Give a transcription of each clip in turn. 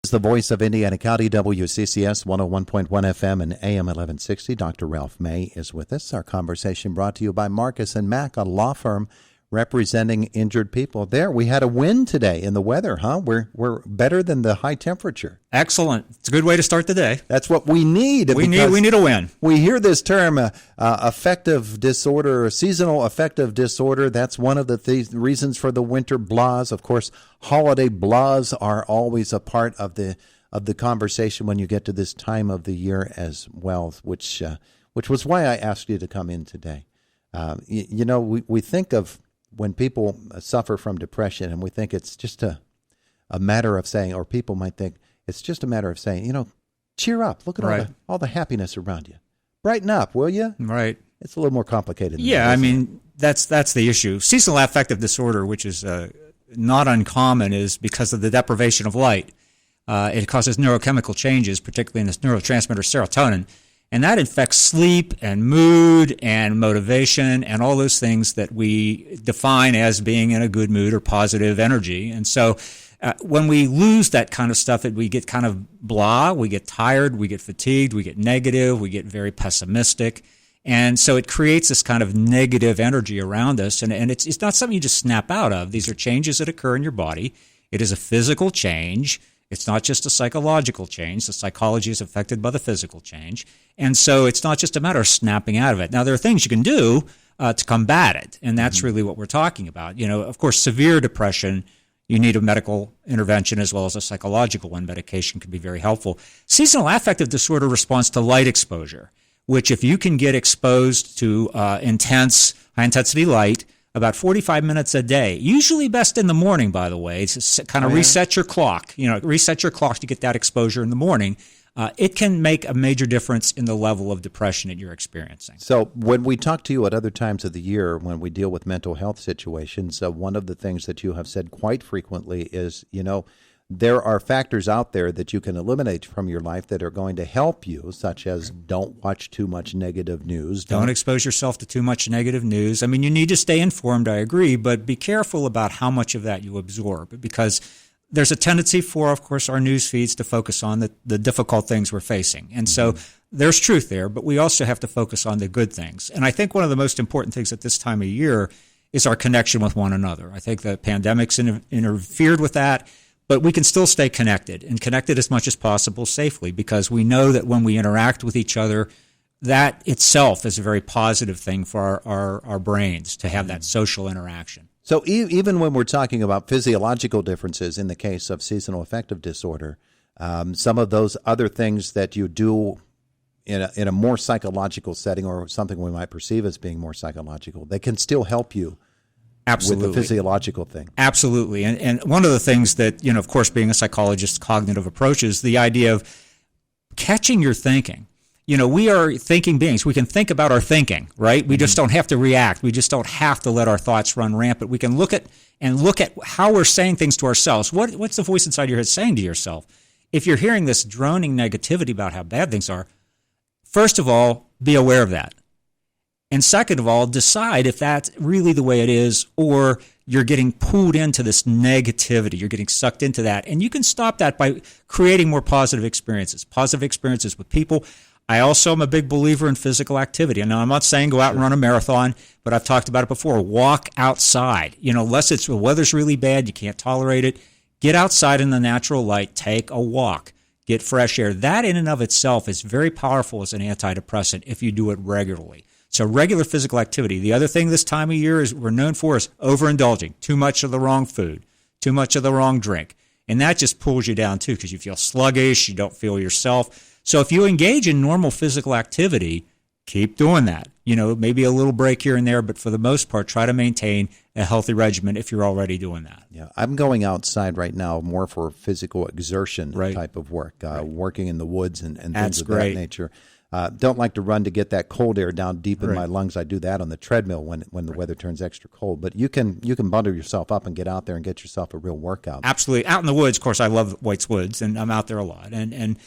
Is the voice of Indiana County, WCCS 101.1 FM and AM 1160. Dr. Ralph May is with us. Our conversation brought to you by Marcus and Mack, a law firm representing injured people. There, we had a win today in the weather, huh? We're better than the high temperature. Excellent. It's a good way to start the day. That's what we need. We need a win. We hear this term, affective disorder, seasonal affective disorder. That's one of the reasons for the winter blahs. Of course, holiday blahs are always a part of the conversation when you get to this time of the year as well, which was why I asked you to come in today. We think of when people suffer from depression, and we think it's just a matter of saying, or people might think it's just a matter of saying, cheer up. Look at all the happiness around you. Brighten up, will you? Right. It's a little more complicated than Yeah, that, I mean, that's the issue. Seasonal affective disorder, which is not uncommon, is because of the deprivation of light. It causes neurochemical changes, particularly in this neurotransmitter serotonin. And that affects sleep and mood and motivation and all those things that we define as being in a good mood or positive energy. And so when we lose that kind of stuff, we get kind of blah, we get tired, we get fatigued, we get negative, we get very pessimistic. And so it creates this kind of negative energy around us. And it's not something you just snap out of. These are changes that occur in your body. It is a physical change. It's not just a psychological change. The psychology is affected by the physical change. And so it's not just a matter of snapping out of it. Now, there are things you can do to combat it, and that's really what we're talking about. Of course, severe depression, you need a medical intervention as well as a psychological one. Medication can be very helpful. Seasonal affective disorder responds to light exposure, which if you can get exposed to intense, high-intensity light, about 45 minutes a day, usually best in the morning, by the way, to kind of reset your clock. Reset your clock to get that exposure in the morning. It can make a major difference in the level of depression that you're experiencing. So when we talk to you at other times of the year, when we deal with mental health situations, one of the things that you have said quite frequently is, there are factors out there that you can eliminate from your life that are going to help you, such as don't watch too much negative news. Don't expose yourself to too much negative news. I mean, you need to stay informed, I agree, but be careful about how much of that you absorb, because there's a tendency for, of course, our news feeds to focus on the difficult things we're facing. And so there's truth there, but we also have to focus on the good things. And I think one of the most important things at this time of year is our connection with one another. I think the pandemic's interfered with that. But we can still stay connected, and connected as much as possible safely, because we know that when we interact with each other, that itself is a very positive thing for our brains to have that social interaction. So even when we're talking about physiological differences in the case of seasonal affective disorder, some of those other things that you do in a more psychological setting, or something we might perceive as being more psychological, they can still help you. Absolutely. With the physiological thing. Absolutely. And one of the things that, of course, being a psychologist, cognitive approach is the idea of catching your thinking. We are thinking beings. We can think about our thinking, right? We just don't have to react. We just don't have to let our thoughts run rampant. We can look at how we're saying things to ourselves. What's the voice inside your head saying to yourself? If you're hearing this droning negativity about how bad things are, first of all, be aware of that. And second of all, decide if that's really the way it is, or you're getting pulled into this negativity. You're getting sucked into that. And you can stop that by creating more positive experiences with people. I also am a big believer in physical activity. And now I'm not saying go out and run a marathon, but I've talked about it before. Walk outside. Unless the weather's really bad, you can't tolerate it. Get outside in the natural light. Take a walk. Get fresh air. That in and of itself is very powerful as an antidepressant if you do it regularly. So regular physical activity. The other thing this time of year is we're known for is overindulging. Too much of the wrong food, too much of the wrong drink. And that just pulls you down too, because you feel sluggish, you don't feel yourself. So if you engage in normal physical activity, keep doing that. Maybe a little break here and there, but for the most part, try to maintain a healthy regimen if you're already doing that. Yeah, I'm going outside right now more for physical exertion type of work, working in the woods and things of that nature. Don't like to run to get that cold air down deep in my lungs. I do that on the treadmill when the weather turns extra cold. But you can bundle yourself up and get out there and get yourself a real workout. Absolutely. Out in the woods, of course, I love White's Woods, and I'm out there a lot. And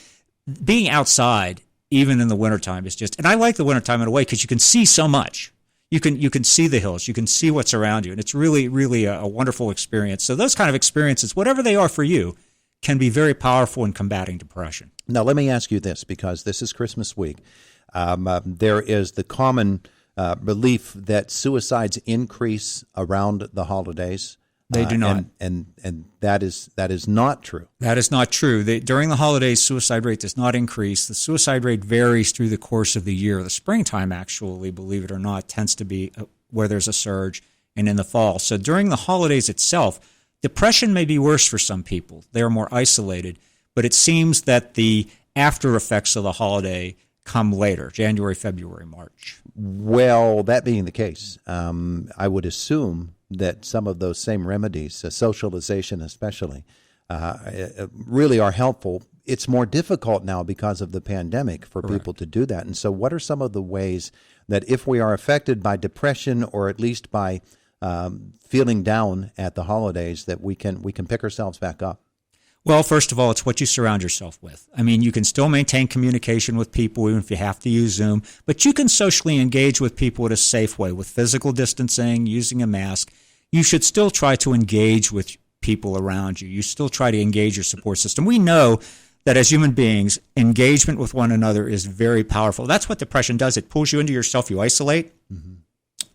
being outside, even in the wintertime, is just – and I like the wintertime in a way because you can see so much. You can see the hills. You can see what's around you. And it's really, really a wonderful experience. So those kind of experiences, whatever they are for you, can be very powerful in combating depression. Now, let me ask you this, because this is Christmas week. There is the common belief that suicides increase around the holidays. They do not. And that is not true. That is not true. During the holidays, suicide rate does not increase. The suicide rate varies through the course of the year. The springtime, actually, believe it or not, tends to be where there's a surge, and in the fall. So during the holidays itself, depression may be worse for some people. They're more isolated, but it seems that the after effects of the holiday come later, January, February, March. Well, that being the case, I would assume that some of those same remedies, socialization especially, really are helpful. It's more difficult now because of the pandemic for people to do that. And so what are some of the ways that if we are affected by depression, or at least by feeling down at the holidays, that we can pick ourselves back up? Well, first of all, it's what you surround yourself with. I mean, you can still maintain communication with people even if you have to use Zoom, but you can socially engage with people in a safe way with physical distancing, using a mask. You should still try to engage with people around you. You still try to engage your support system. We know that as human beings, engagement with one another is very powerful. That's what depression does. It pulls you into yourself. You isolate. Mm-hmm.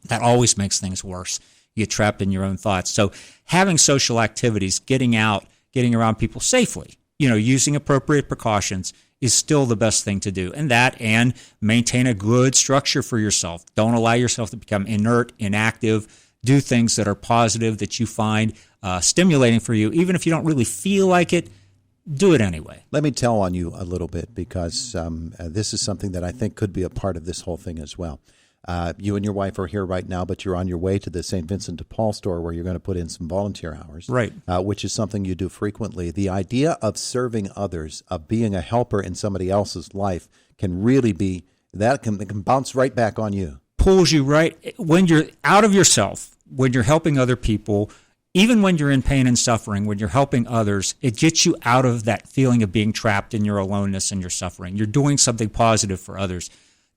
That always makes things worse. You get trapped in your own thoughts. So having social activities, getting out, getting around people safely, using appropriate precautions is still the best thing to do. And maintain a good structure for yourself. Don't allow yourself to become inert, inactive. Do things that are positive, that you find stimulating for you. Even if you don't really feel like it, do it anyway. Let me tell on you a little bit, because this is something that I think could be a part of this whole thing as well. You and your wife are here right now, but you're on your way to the St. Vincent de Paul store where you're going to put in some volunteer hours, right? Which is something you do frequently. The idea of serving others, of being a helper in somebody else's life, can really be, that can bounce right back on you. Pulls you right, when you're out of yourself, when you're helping other people, even when you're in pain and suffering, when you're helping others, it gets you out of that feeling of being trapped in your aloneness and your suffering. You're doing something positive for others.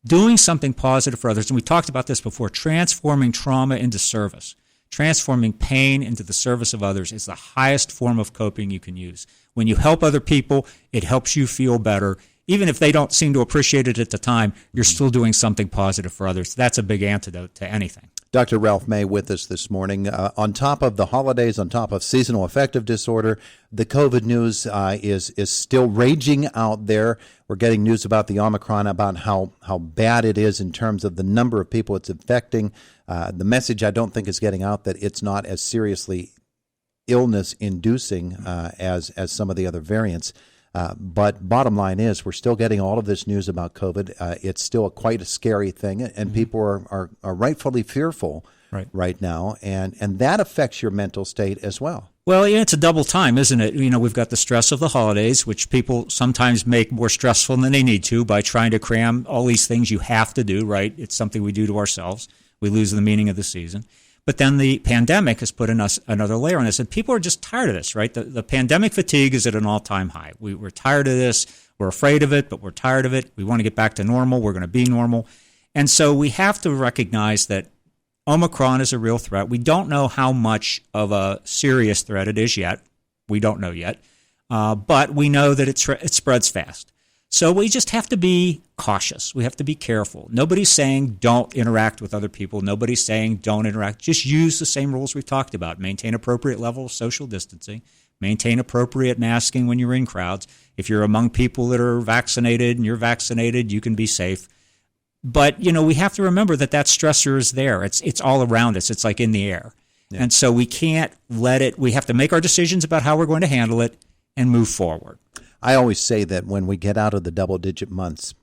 Doing something positive for others, and we talked about this before, transforming trauma into service, transforming pain into the service of others is the highest form of coping you can use. When you help other people, it helps you feel better. Even if they don't seem to appreciate it at the time, you're still doing something positive for others. That's a big antidote to anything. Dr. Ralph May with us this morning. On top of the holidays, on top of seasonal affective disorder, the COVID news is still raging out there. We're getting news about the Omicron, about how bad it is in terms of the number of people it's affecting. The message I don't think is getting out that it's not as seriously illness-inducing as some of the other variants. But bottom line is, we're still getting all of this news about COVID. It's still quite a scary thing, and people are rightfully fearful right now, and that affects your mental state as well. Well, yeah, it's a double time, isn't it? We've got the stress of the holidays, which people sometimes make more stressful than they need to by trying to cram all these things you have to do, right? It's something we do to ourselves. We lose the meaning of the season. But then the pandemic has put in us another layer on this, and people are just tired of this, right? The pandemic fatigue is at an all-time high. We're tired of this. We're afraid of it, but we're tired of it. We want to get back to normal. We're going to be normal. And so we have to recognize that Omicron is a real threat. We don't know how much of a serious threat it is yet. We don't know yet. But we know that it spreads fast. So we just have to be cautious. We have to be careful. Nobody's saying don't interact with other people. Nobody's saying don't interact. Just use the same rules we've talked about. Maintain appropriate level of social distancing. Maintain appropriate masking when you're in crowds. If you're among people that are vaccinated and you're vaccinated, you can be safe. But, we have to remember that stressor is there. It's all around us. It's like in the air. Yeah. And so we can't let it. We have to make our decisions about how we're going to handle it and move forward. I always say that when we get out of the double-digit months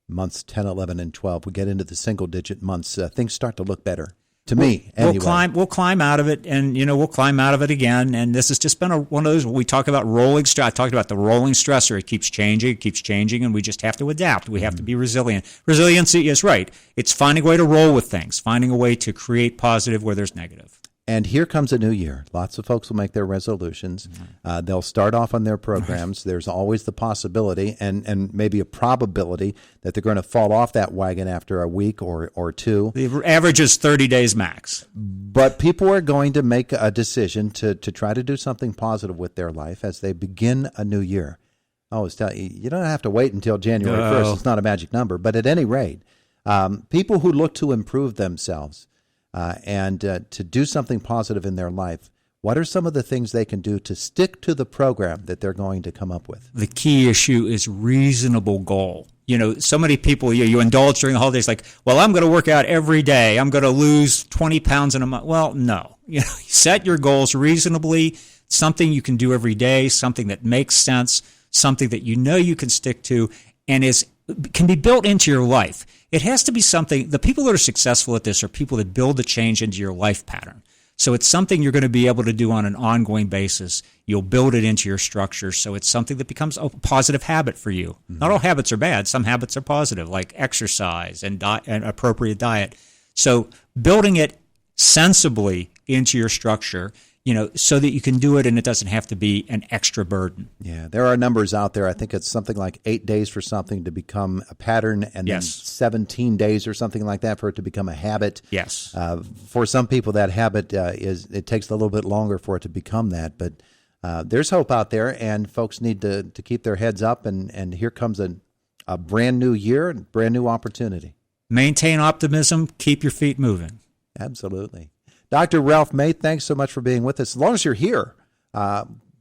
10, 11, and 12, we get into the single-digit months, things start to look better. To me, anyway. We'll climb out of it, and we'll climb out of it again. And this has just been one of those. We talk about rolling stress. I talked about the rolling stressor. It keeps changing, and we just have to adapt. We have to be resilient. Resiliency is right. It's finding a way to roll with things, finding a way to create positive where there's negative. And here comes a new year. Lots of folks will make their resolutions. They'll start off on their programs. There's always the possibility and maybe a probability that they're going to fall off that wagon after a week or two. The average is 30 days max. But people are going to make a decision to try to do something positive with their life as they begin a new year. I always tell you, you don't have to wait until January 1st. It's not a magic number. But at any rate, people who look to improve themselves and to do something positive in their life, what are some of the things they can do to stick to the program that they're going to come up with? The key issue is reasonable goal. So many people, you indulge during the holidays like, well, I'm going to work out every day. I'm going to lose 20 pounds in a month. Well, no. Set your goals reasonably, something you can do every day, something that makes sense, something that you can stick to and can be built into your life. It has to be something, the people that are successful at this are people that build the change into your life pattern. So it's something you're going to be able to do on an ongoing basis. You'll build it into your structure. So it's something that becomes a positive habit for you. Mm-hmm. Not all habits are bad. Some habits are positive, like exercise and appropriate diet. So building it sensibly into your structure, so that you can do it and it doesn't have to be an extra burden. Yeah, there are numbers out there. I think it's something like 8 days for something to become a pattern and then 17 days or something like that for it to become a habit. Yes. For some people, that habit it takes a little bit longer for it to become that. But there's hope out there, and folks need to keep their heads up, and here comes a brand new year and brand new opportunity. Maintain optimism. Keep your feet moving. Absolutely. Dr. Ralph May, thanks so much for being with us. As long as you're here,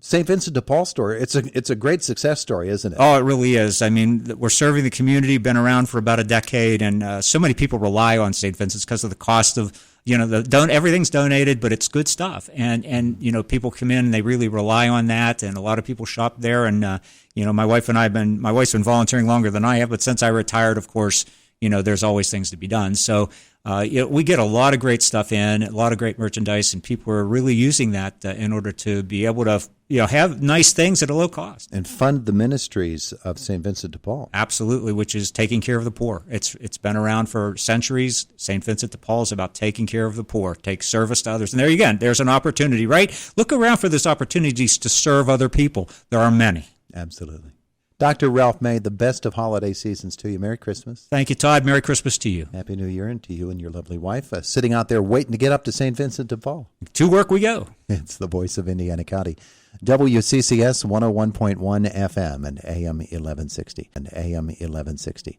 St. Vincent de Paul story, it's a great success story, isn't it? Oh, it really is. I mean, we're serving the community, been around for about a decade, and so many people rely on St. Vincent's because of the cost of, everything's donated, but it's good stuff. And people come in and they really rely on that, and a lot of people shop there. And, my wife's been volunteering longer than I have, but since I retired, of course, there's always things to be done. So we get a lot of great stuff in, a lot of great merchandise, and people are really using that in order to be able to have nice things at a low cost. And fund the ministries of St. Vincent de Paul. Absolutely, which is taking care of the poor. It's been around for centuries. St. Vincent de Paul is about taking care of the poor, take service to others. And there again, there's an opportunity, right? Look around for those opportunities to serve other people. There are many. Absolutely. Dr. Ralph May, the best of holiday seasons to you. Merry Christmas. Thank you, Todd. Merry Christmas to you. Happy New Year, and to you and your lovely wife, sitting out there waiting to get up to St. Vincent de Paul. To work we go. It's the voice of Indiana County. WCCS 101.1 FM and AM 1160.